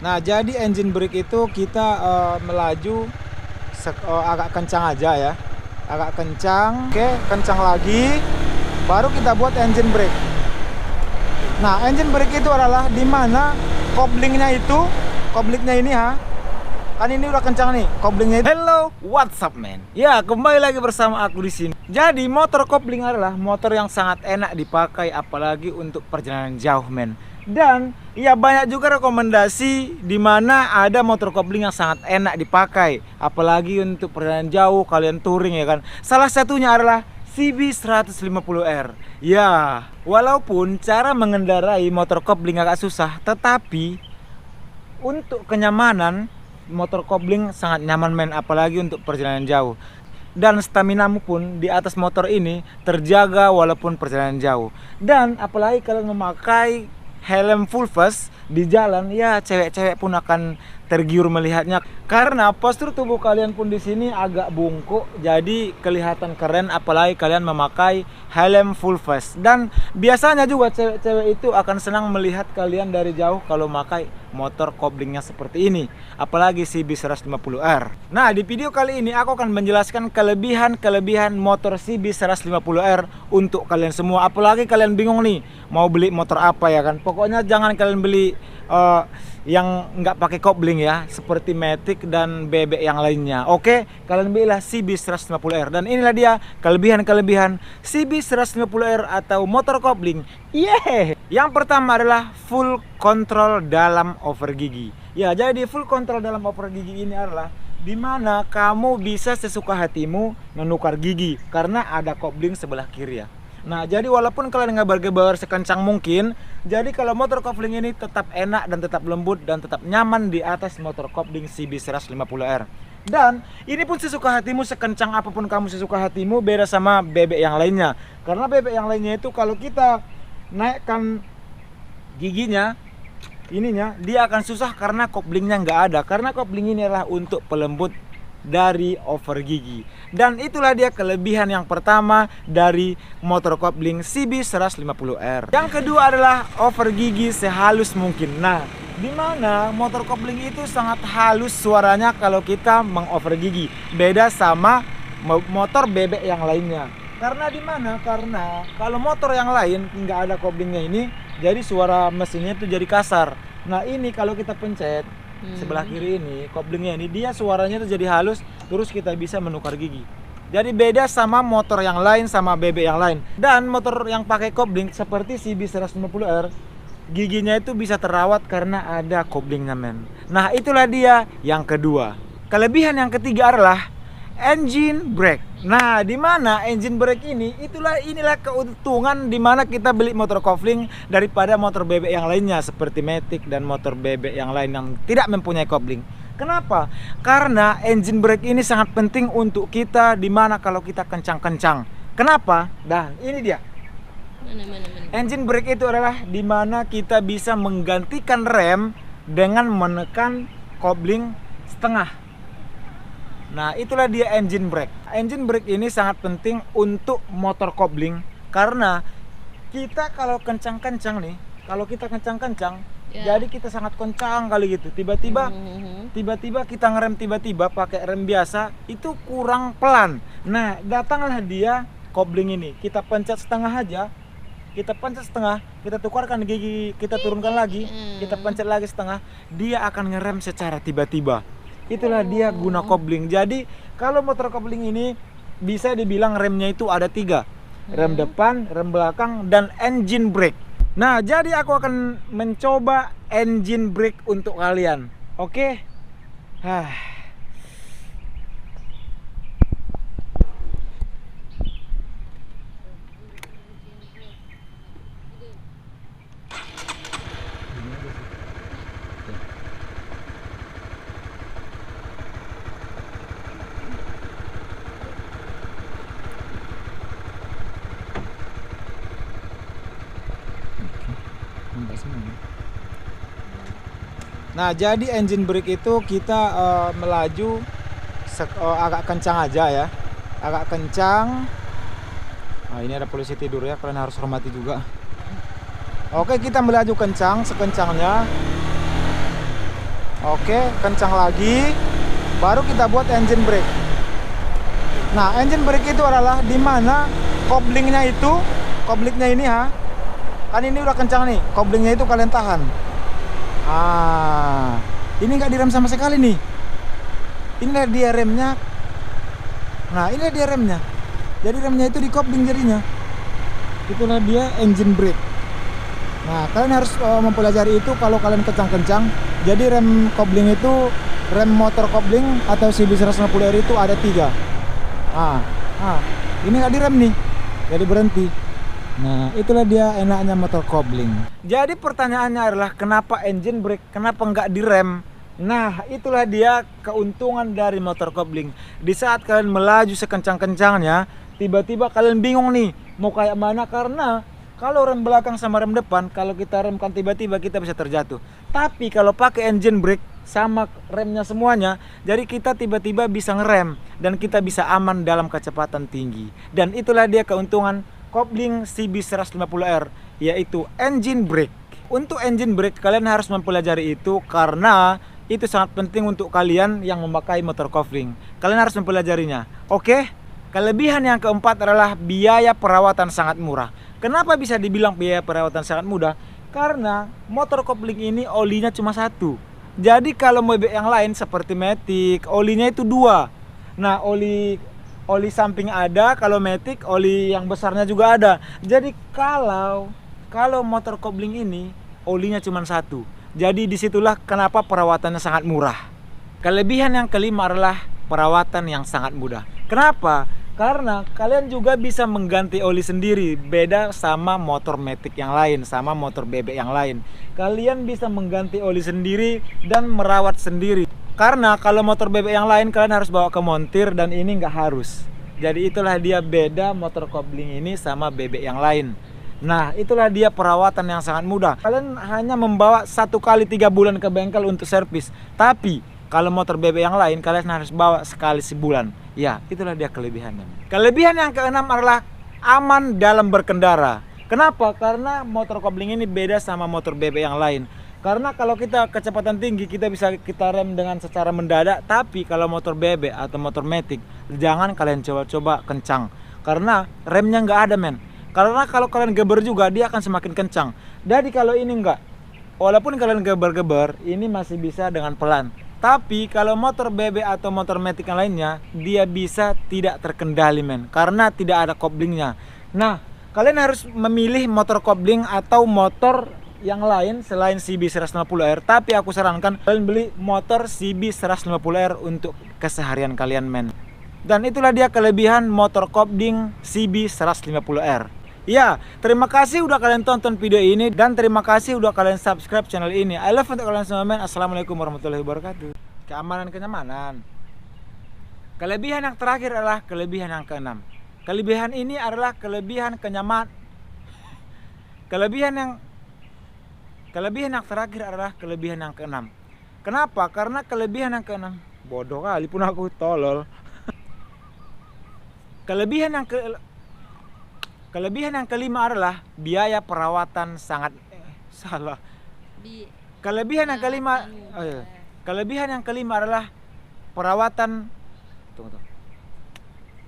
Nah, jadi engine brake itu kita melaju agak kencang aja ya. Agak kencang. Oke, kencang lagi. Baru kita buat engine brake. Nah, engine brake itu adalah dimana koblingnya ini ha. Kan ini udah kencang nih koblingnya. Hello, what's up man? Ya, kembali lagi bersama aku di sini. Jadi motor kopling adalah motor yang sangat enak dipakai, apalagi untuk perjalanan jauh men. Dan ya banyak juga rekomendasi di mana ada motor kopling yang sangat enak dipakai, apalagi untuk perjalanan jauh, kalian touring ya kan. Salah satunya adalah CB150R. Ya, walaupun cara mengendarai motor kopling agak susah, tetapi untuk kenyamanan motor kopling sangat nyaman men, apalagi untuk perjalanan jauh. Dan staminamu pun di atas motor ini terjaga walaupun perjalanan jauh. Dan apalagi kalian memakai helm full face di jalan, ya cewek-cewek pun akan tergiur melihatnya karena postur tubuh kalian pun di sini agak bungkuk, jadi kelihatan keren apalagi kalian memakai helm full face. Dan biasanya juga cewek-cewek itu akan senang melihat kalian dari jauh kalau memakai motor koblingnya seperti ini, apalagi CB150R. Nah, di video kali ini aku akan menjelaskan kelebihan motor CB150R untuk kalian semua, apalagi kalian bingung nih mau beli motor apa ya kan. Pokoknya jangan kalian beli yang nggak pakai kopling ya, seperti Matic dan bebek yang lainnya. Oke, kalian belilah CB150R. Dan inilah dia kelebihan CB150R atau motor kopling. Yang pertama adalah full control dalam over gigi. Ya, jadi full control dalam over gigi ini adalah dimana kamu bisa sesuka hatimu menukar gigi karena ada kopling sebelah kiri ya. Nah, jadi walaupun kalian ngebar-gebar sekencang mungkin, jadi kalau motor kopling ini tetap enak dan tetap lembut dan tetap nyaman di atas motor kopling CB150R. Dan ini pun sesuka hatimu, sekencang apapun kamu sesuka hatimu, beda sama bebek yang lainnya. Karena bebek yang lainnya itu kalau kita naikkan giginya, ininya, dia akan susah karena koplingnya nggak ada. Karena kopling ini adalah untuk pelembut dari over gigi. Dan itulah dia kelebihan yang pertama dari motor kopling CB150R. Yang kedua adalah over gigi sehalus mungkin. Nah, dimana motor kopling itu sangat halus suaranya kalau kita mengover gigi, beda sama motor bebek yang lainnya. Karena dimana? Karena kalau motor yang lain nggak ada koplingnya ini, jadi suara mesinnya itu jadi kasar. Nah, ini kalau kita pencet sebelah kiri ini, koplingnya ini, dia suaranya tuh jadi halus, terus kita bisa menukar gigi. Jadi beda sama motor yang lain, sama bebek yang lain. Dan motor yang pakai kopling seperti CB150R, giginya itu bisa terawat karena ada koplingnya men. Nah, itulah dia yang kedua. Kelebihan yang ketiga adalah engine brake. Nah, di mana engine brake ini, inilah keuntungan di mana kita beli motor kopling daripada motor bebek yang lainnya seperti Matic dan motor bebek yang lain yang tidak mempunyai kopling. Kenapa? Karena engine brake ini sangat penting untuk kita di mana kalau kita kencang-kencang. Kenapa? Dan ini dia. Engine brake itu adalah di mana kita bisa menggantikan rem dengan menekan kopling setengah. Nah, itulah dia engine brake. Engine brake ini sangat penting untuk motor kopling karena kita kalau kencang-kencang nih, kalau kita kencang-kencang, jadi kita sangat kencang kali gitu. Tiba-tiba kita ngerem tiba-tiba pakai rem biasa itu kurang pelan. Nah, datanglah dia kopling ini. Kita pencet setengah aja. Kita pencet setengah, kita tukarkan gigi, kita turunkan lagi, kita pencet lagi setengah, dia akan ngerem secara tiba-tiba. Itulah dia guna kopling. Jadi kalau motor kopling ini bisa dibilang remnya itu ada 3, rem depan, rem belakang, dan engine brake. Nah, jadi aku akan mencoba engine brake untuk kalian. Oke? Nah, jadi engine brake itu kita melaju agak kencang aja ya, agak kencang. Nah, ini ada polisi tidur ya, kalian harus hormati juga. Oke, kita melaju kencang sekencangnya. Oke, kencang lagi. Baru kita buat engine brake. Nah, engine brake itu adalah di mana koblingnya ini kan ini udah kencang nih, koblingnya itu kalian tahan. Ini nggak direm sama sekali nih. Inilah dia remnya. Nah, inilah dia remnya. Jadi remnya itu di kopling jadinya. Itulah dia engine brake. Nah, kalian harus mempelajari itu kalau kalian kencang-kencang. Jadi rem kopling itu, rem motor kopling atau CB150R itu ada 3. Ini nggak direm nih, jadi berhenti. Nah, itulah dia enaknya motor kopling. Jadi pertanyaannya adalah kenapa engine brake, kenapa nggak direm? Nah, itulah dia keuntungan dari motor kopling. Di saat kalian melaju sekencang-kencangnya, tiba-tiba kalian bingung nih mau kayak mana, karena kalau rem belakang sama rem depan, kalau kita remkan tiba-tiba kita bisa terjatuh. Tapi kalau pakai engine brake sama remnya semuanya, jadi kita tiba-tiba bisa ngerem dan kita bisa aman dalam kecepatan tinggi. Dan itulah dia keuntungan kopling CB150R, yaitu engine brake. Untuk engine brake kalian harus mempelajari itu karena itu sangat penting untuk kalian yang memakai motor kopling. Kalian harus mempelajarinya. Oke? Kelebihan yang keempat adalah biaya perawatan sangat murah. Kenapa bisa dibilang biaya perawatan sangat mudah? Karena motor kopling ini olinya cuma 1. Jadi kalau mobil yang lain seperti Matic, olinya itu 2. Nah, oli samping ada, kalau Matic oli yang besarnya juga ada. Jadi kalau motor kopling ini olinya cuma 1. Jadi disitulah kenapa perawatannya sangat murah. Kelebihan yang kelima adalah perawatan yang sangat mudah. Kenapa? Karena kalian juga bisa mengganti oli sendiri. Beda sama motor Matic yang lain, sama motor bebek yang lain. Kalian bisa mengganti oli sendiri dan merawat sendiri. Karena kalau motor bebek yang lain kalian harus bawa ke montir, dan ini nggak harus. Jadi itulah dia beda motor kopling ini sama bebek yang lain. Nah, itulah dia perawatan yang sangat mudah. Kalian hanya membawa 1 kali 3 bulan ke bengkel untuk servis. Tapi kalau motor bebek yang lain kalian harus bawa sekali sebulan. Ya, itulah dia kelebihannya. Kelebihan yang keenam adalah aman dalam berkendara. Kenapa? Karena motor kopling ini beda sama motor bebek yang lain. Karena kalau kita kecepatan tinggi kita bisa kita rem dengan secara mendadak. Tapi kalau motor bebek atau motor Matic, jangan kalian coba-coba kencang. Karena remnya nggak ada, men. Karena kalau kalian geber juga dia akan semakin kencang. Jadi kalau ini enggak, walaupun kalian geber-geber, ini masih bisa dengan pelan. Tapi kalau motor bebek atau motor Matic yang lainnya, dia bisa tidak terkendali, men, karena tidak ada koblingnya. Nah, kalian harus memilih motor kopling atau motor yang lain selain CB150R. Tapi aku sarankan kalian beli motor CB150R untuk keseharian kalian, men. Dan itulah dia kelebihan motor kopling CB150R. Ya, terima kasih udah kalian tonton video ini, dan terima kasih udah kalian subscribe channel ini. I love untuk kalian semua, men. Assalamualaikum warahmatullahi wabarakatuh. Keamanan, kenyamanan. Kelebihan yang terakhir adalah kelebihan yang keenam. Kelebihan ini adalah kelebihan kenyamanan. Kelebihan yang terakhir adalah kelebihan yang keenam. Kenapa? Karena kelebihan yang keenam, bodoh kali pun aku, tolol. Kelebihan yang kelima adalah biaya perawatan sangat Kelebihan yang kelima adalah perawatan. Tunggu.